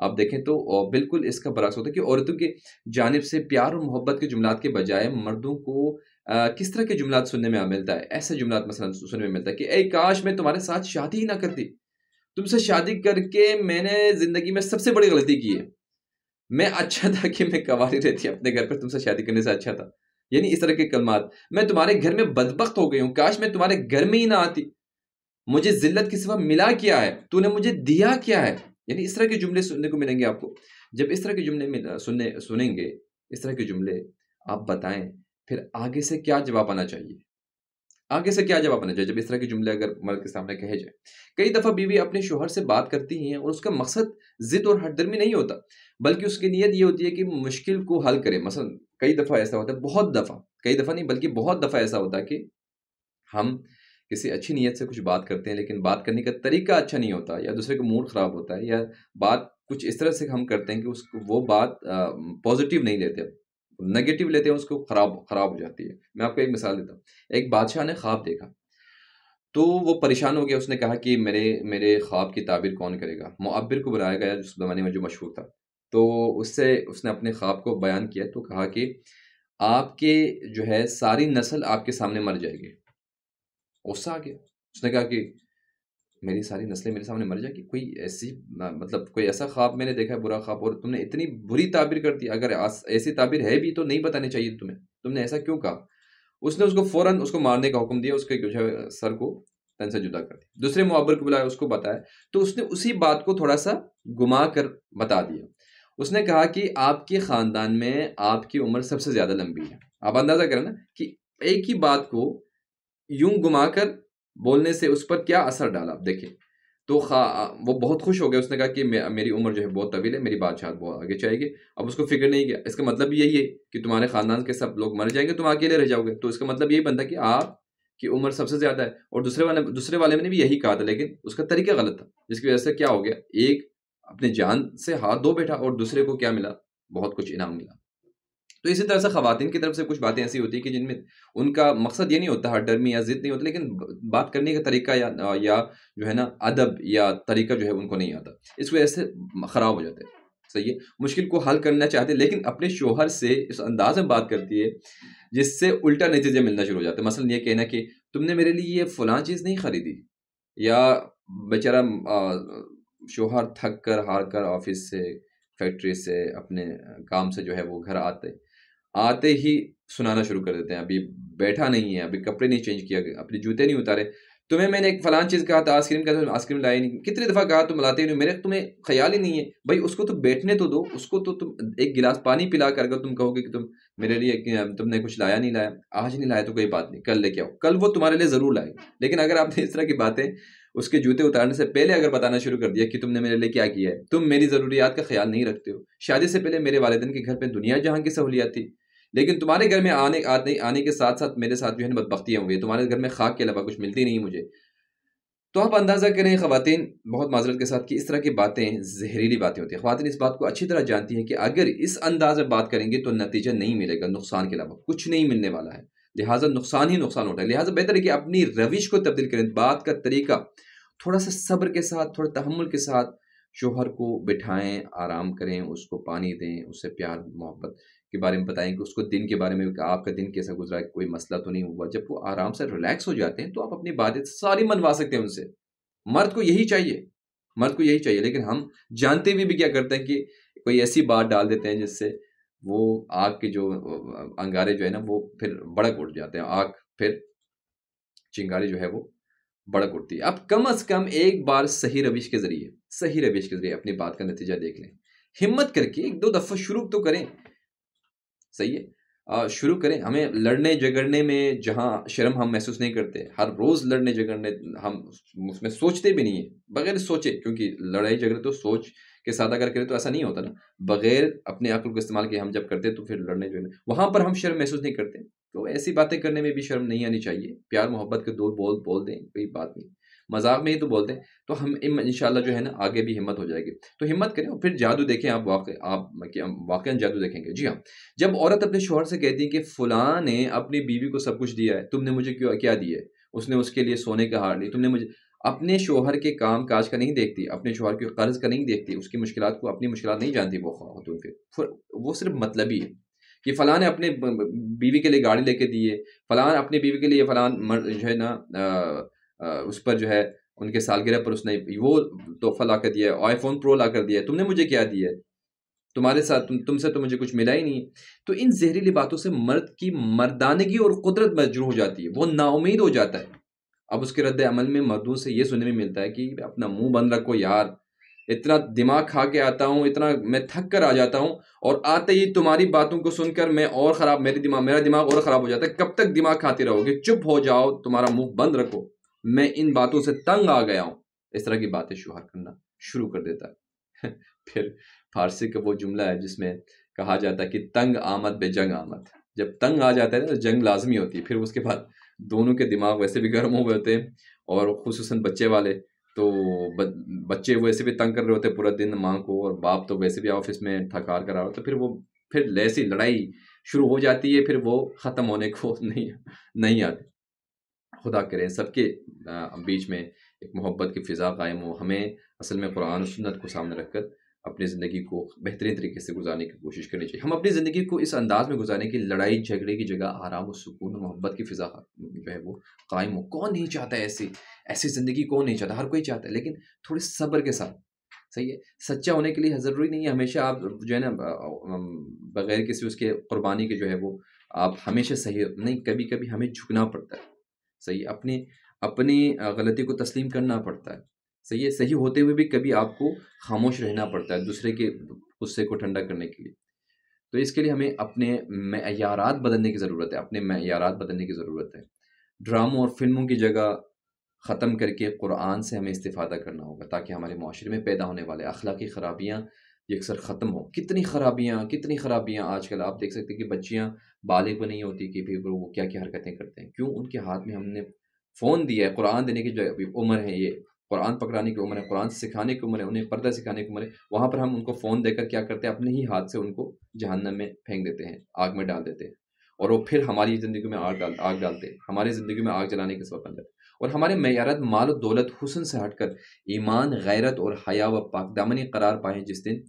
آپ دیکھیں تو بالکل اس کا برعکس ہوتا ہے کہ عورتوں کی جانب سے پیار اور محبت کے جملات کے بجائے مردوں کو کس طرح کے جملات سننے میں ملتا ہے. ایسے جملات مثلا سننے میں ملتا ہے کہ اے کاش میں تمہارے ساتھ شادی ہی نہ کرتی، تم سے شادی کر کے میں نے زندگی میں سب سے بڑی غلطی کی ہے، میں اچھا تھا کہ میں کنواری رہتی اپنے گھر پر، تم سے شادی کرنے سے اچھا تھا. یعنی اس طرح کے کلمات. میں تمہارے گھر میں بدبخت ہو گئی ہوں، کاش میں تمہارے گھر میں ہی نہ آتی، مجھے ذلت کے سوا ملا کیا ہے، تو نے مجھے دیا کیا ہے. یعنی اس طرح کے جملے سننے کو ملیں گے آپ کو. جب اس طرح کے جملے سنیں گے، اس طرح کے جملے، آپ بتائیں پھر آگے سے کیا جواب آنا چاہیے. آگے سے کیا جواب آنا چاہیے جب اس طرح کے جملے اگر مرد کے سامنے کہے جائیں. کئی دفعہ بیوی اپنے شوہر سے بات کرتی ہیں اور اس کا مقصد ضد اور ہٹ درمی نہیں ہوتا، بلکہ اس کی نیت یہ ہوتی ہے کہ مشکل کو حل کرے. مثلا کئی دفعہ ایسا ہوتا ہے، بہت دفعہ، کئی دفعہ نہیں بلکہ بہت دفعہ ایسا ہوتا ہے کہ ہم کسی اچھی نیت سے کچھ بات کرتے ہیں لیکن بات کرنے کا طریقہ اچھا نہیں ہوتا، یا دوسرے کا موڈ خراب ہوتا ہے، یا بات کچھ اس طرح سے ہم کرتے ہیں کہ اس کو وہ بات پازیٹیو نہیں لیتے، نگیٹو لیتے ہیں، اس کو خراب ہو جاتی ہے. میں آپ کو ایک مثال دیتا ہوں. ایک بادشاہ نے خواب دیکھا تو وہ پریشان ہو گیا. اس نے کہا کہ میرے خواب کی تعبیر کون کرے گا. معبر کو بلایا گیا جس زمانے میں جو مشہور تھا. تو اس نے اپنے خواب کو بیان کیا تو کہا کہ آپ کے جو ہے ساری نسل آپ کے سامنے مر جائے گی. غصہ آ گیا. اس نے کہا کہ میری ساری نسلیں میرے سامنے مر جائے گی، کوئی ایسی مطلب کوئی ایسا خواب میں نے دیکھا ہے، برا خواب، اور تم نے اتنی بری تعبیر کر دی. اگر ایسی تعبیر ہے بھی تو نہیں بتانی چاہیے تمہیں، تم نے ایسا کیوں کہا. اس نے اس کو فوراً اس کو مارنے کا حکم دیا، اس کے جو ہے سر کو تن سے جدا کر دیا. دوسرے معبر کو بلایا، اس کو بتایا تو اس نے اسی بات کو تھوڑا سا گما کر بتا دیا. اس نے کہا کہ آپ کے خاندان میں آپ کی عمر سب سے زیادہ لمبی ہے. آپ اندازہ کریں نا کہ ایک ہی بات کو یوں گما کر بولنے سے اس پر کیا اثر ڈالا. آپ دیکھیں تو وہ بہت خوش ہو گیا. اس نے کہا کہ میری عمر جو ہے بہت طویل ہے، میری بادشاہت بہت آگے چاہے گی. اب اس کو فکر نہیں کیا، اس کا مطلب یہی ہے کہ تمہارے خاندان کے سب لوگ مر جائیں گے، تم اکیلے رہ جاؤ گے. تو اس کا مطلب یہی بنتا کہ آپ کی عمر سب سے زیادہ ہے. اور دوسرے والے میں نے بھی یہی کہا تھا، لیکن اس کا طریقہ غلط تھا، جس کی وجہ سے کیا ہو گیا، ایک اپنے جان سے ہاتھ دھو بیٹھا اور دوسرے کو کیا ملا، بہت کچھ انعام ملا. تو اسی طرح سے خواتین کی طرف سے کچھ باتیں ایسی ہوتی ہیں کہ جن میں ان کا مقصد یہ نہیں ہوتا ہر ڈرمی یا ضد نہیں ہوتا، لیکن بات کرنے کا طریقہ یا جو ہے نا ادب یا طریقہ جو ہے ان کو نہیں آتا، اس وجہ سے خراب ہو جاتے ہیں. صحیح ہے. مشکل کو حل کرنا چاہتے ہیں لیکن اپنے شوہر سے اس انداز میں بات کرتی ہے جس سے الٹا نتیجے ملنا شروع ہو جاتے ہیں. مثلا یہ کہنا کہ تم نے میرے لیے یہ فلاں چیز نہیں خریدی، یا بیچارہ شوہر تھک کر ہار کر آفس سے، فیکٹری سے، اپنے کام سے جو ہے وہ گھر آتے ہی سنانا شروع کر دیتے ہیں. ابھی بیٹھا نہیں ہے، ابھی کپڑے نہیں چینج کیا، اپنے جوتے نہیں اتارے، تمہیں میں نے ایک فلان چیز کہا تھا، آئس کریم کا، آئس کریم لائی نہیں، کتنی دفعہ کہا تم لاتے نہیں، میرے تمہیں خیال ہی نہیں ہے. بھائی اس کو تو بیٹھنے تو دو، اس کو تو تم ایک گلاس پانی پلا کر اگر تم کہو گے کہ تم میرے لیے تم نے کچھ لایا نہیں لایا، آج نہیں لایا تو کوئی بات نہیں، کل لے کے آؤ، کل وہ تمہارے لیے ضرور لائے گا. لیکن اگر آپ نے اس طرح کی باتیں اس کے جوتے اتارنے سے پہلے اگر بتانا شروع کر دیا کہ تم نے میرے لیے کیا کیا ہے، تم میری ضروریات کا خیال نہیں رکھتے ہو، شادی سے پہلے میرے والدین کے گھر پہ دنیا جہاں کی سہولیات تھی، لیکن تمہارے گھر میں آنے کے ساتھ ساتھ میرے ساتھ جو ہے بدبختیاں ہوں گی، تمہارے گھر میں خاک کے علاوہ کچھ ملتی نہیں مجھے. تو آپ اندازہ کریں خواتین، بہت معذرت کے ساتھ، کہ اس طرح کی باتیں زہریلی باتیں ہوتی ہیں. خواتین اس بات کو اچھی طرح جانتی ہیں کہ اگر اس انداز میں بات کریں گے تو نتیجہ نہیں ملے گا، نقصان کے علاوہ کچھ نہیں ملنے والا ہے، لہٰذا نقصان ہی نقصان ہوتا ہے. لہٰذا بہتر ہے کہ اپنی روش کو تبدیل کریں، بات کا طریقہ تھوڑا سا صبر کے ساتھ، تھوڑا تحمل کے ساتھ شوہر کو بٹھائیں، آرام کریں، اس کو پانی دیں، اس سے پیار محبت کے بارے میں بتائیں کہ اس کو دن کے بارے میں، کہ آپ کا دن کیسا گزرا ہے، کوئی مسئلہ تو نہیں ہوا. جب وہ آرام سے ریلیکس ہو جاتے ہیں تو آپ اپنی باتیں ساری منوا سکتے ہیں ان سے. مرد کو یہی چاہیے، مرد کو یہی چاہیے. لیکن ہم جانتے بھی کیا کرتے ہیں کہ کوئی ایسی بات ڈال دیتے ہیں جس سے وہ آگ کے جو انگارے جو ہے نا وہ پھر بڑک اٹھ جاتے ہیں، آگ پھر چنگاری جو ہے وہ بڑک اٹھتی ہے. اب کم از کم ایک بار صحیح روش کے ذریعے اپنی بات کا نتیجہ دیکھ لیں، ہمت کر کے ایک دو دفعہ شروع تو کریں. صحیح ہے. شروع کریں. ہمیں لڑنے جھگڑنے میں جہاں شرم ہم محسوس نہیں کرتے، ہر روز لڑنے جھگڑنے ہم اس میں سوچتے بھی نہیں ہیں، بغیر سوچے، کیونکہ لڑائی جھگڑے تو سوچ کے ساتھ اگر کریں تو ایسا نہیں ہوتا نا، بغیر اپنے عقل کو استعمال کیے ہم جب کرتے تو پھر لڑنے جھگڑنے وہاں پر ہم شرم محسوس نہیں کرتے. تو ایسی باتیں کرنے میں بھی شرم نہیں آنی چاہیے. پیار محبت کے دو بول دیں، کوئی بات نہیں، مذاق میں ہی تو بولتے ہیں، تو ہم انشاءاللہ جو ہے نا آگے بھی ہمت ہو جائے گی. تو ہمت کریں اور پھر جادو دیکھیں. آپ واقعا جادو دیکھیں گے. جی ہاں، جب عورت اپنے شوہر سے کہتی ہے کہ فلاں نے اپنی بیوی کو سب کچھ دیا ہے، تم نے مجھے کیا دیا ہے، اس نے اس کے لیے سونے کا ہار لی، تم نے مجھے، اپنے شوہر کے کام کاج کا نہیں دیکھتی، اپنے شوہر کے قرض کا نہیں دیکھتی، اس کی مشکلات کو، اپنی مشکلات نہیں جانتی وہ خاتون، پھر وہ صرف مطلبی ہے کہ فلاں نے اپنے بیوی کے لیے گاڑی لے کے دی ہے، فلاں اپنی بیوی کے لیے فلاں جو ہے نا اس پر جو ہے ان کے سالگرہ پر اس نے وہ تحفہ لا کر دیا ہے، آئی فون پرو لا کر دیا ہے، تم نے مجھے کیا دیا ہے؟ تمہارے ساتھ تم سے تو مجھے کچھ ملا ہی نہیں۔ تو ان زہریلی باتوں سے مرد کی مردانگی اور قدرت مجروح ہو جاتی ہے، وہ نا امید ہو جاتا ہے۔ اب اس کے رد عمل میں مردوں سے یہ سننے میں ملتا ہے کہ اپنا منہ بند رکھو یار، اتنا دماغ کھا کے آتا ہوں، اتنا میں تھک کر آ جاتا ہوں، اور آتے ہی تمہاری باتوں کو سن کر میں اور خراب، میرا دماغ اور خراب ہو جاتا ہے۔ کب تک دماغ کھاتے رہو گے؟ چپ ہو جاؤ، تمہارا منہ بند رکھو، میں ان باتوں سے تنگ آ گیا ہوں۔ اس طرح کی باتیں شوہر کرنا شروع کر دیتا ہے۔ پھر فارسی کا وہ جملہ ہے جس میں کہا جاتا ہے کہ تنگ آمد بے جنگ آمد۔ جب تنگ آ جاتا ہے تو جنگ لازمی ہوتی ہے۔ پھر اس کے بعد دونوں کے دماغ ویسے بھی گرم ہو گئے ہوتے ہیں، اور خصوصاً بچے والے تو بچے ویسے بھی تنگ کر رہے ہوتے ہیں پورا دن ماں کو، اور باپ تو ویسے بھی آفس میں تھکار کرا رہا ہوتا ہے۔ پھر ایسی لڑائی شروع ہو جاتی ہے، پھر وہ ختم ہونے کو نہیں آتی۔ خدا کرے سب کے بیچ میں ایک محبت کی فضا قائم ہو۔ ہمیں اصل میں قرآن و سنت کو سامنے رکھ کر اپنی زندگی کو بہترین طریقے سے گزارنے کی کوشش کرنی چاہیے۔ ہم اپنی زندگی کو اس انداز میں گزارنے کی لڑائی جھگڑے کی جگہ آرام و سکون و محبت کی فضا جو ہے وہ قائم ہو۔ کون نہیں چاہتا ہے ایسی زندگی؟ کون نہیں چاہتا؟ ہر کوئی چاہتا ہے، لیکن تھوڑے صبر کے ساتھ۔ صحیح ہے، سچا ہونے کے لیے ضروری نہیں ہے ہمیشہ آپ جو ہے نا بغیر کسی اس کے قربانی کے جو ہے وہ آپ ہمیشہ صحیح نہیں، کبھی کبھی ہمیں جھکنا پڑتا ہے۔ صحیح، اپنی غلطی کو تسلیم کرنا پڑتا ہے۔ صحیح ہے، صحیح ہوتے ہوئے بھی کبھی آپ کو خاموش رہنا پڑتا ہے دوسرے کے غصے کو ٹھنڈا کرنے کے لیے۔ تو اس کے لیے ہمیں اپنے معیارات بدلنے کی ضرورت ہے، اپنے معیارات بدلنے کی ضرورت ہے۔ ڈراموں اور فلموں کی جگہ ختم کر کے قرآن سے ہمیں استفادہ کرنا ہوگا، تاکہ ہمارے معاشرے میں پیدا ہونے والے اخلاقی خرابیاں یکسر ختم ہوں۔ کتنی خرابیاں آج کل آپ دیکھ سکتے ہیں کہ بچیاں بالغ بھی نہیں ہوتی کہ پھر وہ کیا کیا حرکتیں کرتے ہیں۔ کیوں؟ ان کے ہاتھ میں ہم نے فون دیا ہے۔ قرآن دینے کی جو عمر ہے، یہ قرآن پکڑانے کی عمر ہے، قرآن سکھانے کی عمر ہے، انہیں پردہ سکھانے کی عمر ہے، وہاں پر ہم ان کو فون دے کر کیا کرتے ہیں؟ اپنے ہی ہاتھ سے ان کو جہنم میں پھینک دیتے ہیں، آگ میں ڈال دیتے ہیں، اور وہ پھر ہماری زندگی میں آگ ڈالتے ہیں، ہماری زندگی میں آگ جلانے کے سبب بن جاتے ہیں۔ اور ہمارے معیارات مال و دولت حسن سے ہٹ کر ایمان، غیرت اور حیا و پاک دامنی قرار پائیں جس دن،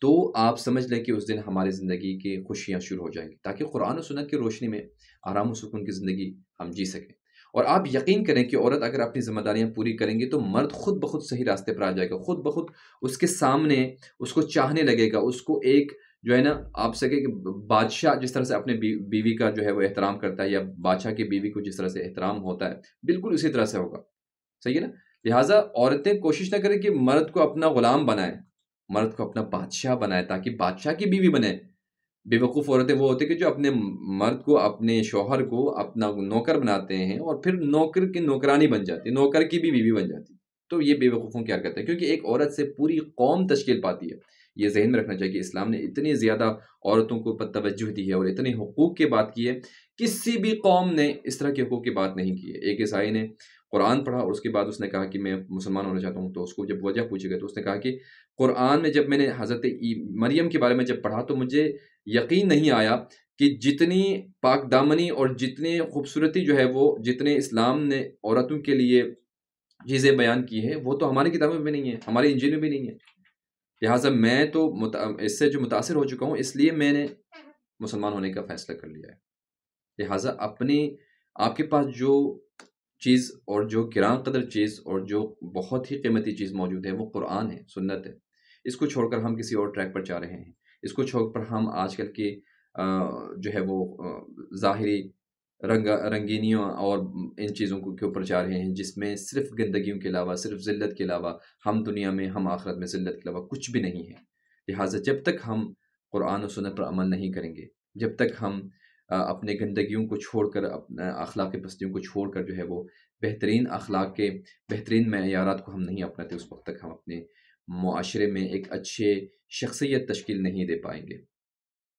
تو آپ سمجھ لیں کہ اس دن ہماری زندگی کی خوشیاں شروع ہو جائیں گی، تاکہ قرآن و سنت کی روشنی میں آرام و سکون کی زندگی ہم جی سکیں۔ اور آپ یقین کریں کہ عورت اگر اپنی ذمہ داریاں پوری کریں گی تو مرد خود بخود صحیح راستے پر آ جائے گا، خود بخود اس کے سامنے اس کو چاہنے لگے گا، اس کو ایک جو ہے نا آپ سکے کہ بادشاہ جس طرح سے اپنے بیوی کا جو ہے وہ احترام کرتا ہے، یا بادشاہ کی بیوی کو جس طرح سے احترام ہوتا ہے، بالکل اسی طرح سے ہوگا۔ صحیح ہے نا؟ لہٰذا عورتیں کوشش نہ کریں کہ مرد کو اپنا غلام بنائیں، مرد کو اپنا بادشاہ بنائے تاکہ بادشاہ کی بیوی بنے۔ بے وقوف عورتیں وہ ہوتی ہیں کہ جو اپنے مرد کو، اپنے شوہر کو اپنا نوکر بناتے ہیں، اور پھر نوکر کی نوکرانی بن جاتی ہے، نوکر کی بھی بیوی بن جاتی ہے۔ تو یہ بے وقوفوں کی حرکت ہے، کیونکہ ایک عورت سے پوری قوم تشکیل پاتی ہے۔ یہ ذہن میں رکھنا چاہیے کہ اسلام نے اتنی زیادہ عورتوں کو توجہ دی ہے اور اتنے حقوق کی بات کی ہے، کسی بھی قوم نے اس طرح کے حقوق کی بات نہیں کی ہے۔ ایک عیسائی نے قرآن پڑھا اور اس کے بعد اس نے کہا کہ میں مسلمان ہونا چاہتا ہوں، تو اس کو جب وجہ پوچھی گئی تو اس نے کہا کہ قرآن میں جب میں نے حضرت مریم کے بارے میں جب پڑھا تو مجھے یقین نہیں آیا کہ جتنی پاک دامنی اور جتنی خوبصورتی جو ہے وہ جتنے اسلام نے عورتوں کے لیے چیزیں بیان کی ہے، وہ تو ہماری کتابوں میں بھی نہیں ہے، ہماری انجیل میں بھی نہیں ہے۔ لہٰذا میں تو اس سے جو متاثر ہو چکا ہوں، اس لیے میں نے مسلمان ہونے کا فیصلہ کر لیا ہے۔ لہٰذا آپ کے پاس جو چیز اور جو گراں قدر چیز اور جو بہت ہی قیمتی چیز موجود ہے وہ قرآن ہے، سنت ہے۔ اس کو چھوڑ کر ہم کسی اور ٹریک پر جا رہے ہیں، اس کو چھوڑ کر ہم آج کل کی جو ہے وہ ظاہری رنگینیوں اور ان چیزوں کے اوپر جا رہے ہیں، جس میں صرف گندگیوں کے علاوہ، صرف ذلت کے علاوہ، ہم دنیا میں، ہم آخرت میں ذلت کے علاوہ کچھ بھی نہیں ہے۔ لہٰذا جب تک ہم قرآن و سنت پر عمل نہیں کریں گے، جب تک ہم اپنے گندگیوں کو چھوڑ کر، اپنے اخلاقی پستیوں کو چھوڑ کر جو ہے وہ بہترین اخلاق کے بہترین معیارات کو ہم نہیں اپناتے، اس وقت تک ہم اپنے معاشرے میں ایک اچھے شخصیت تشکیل نہیں دے پائیں گے۔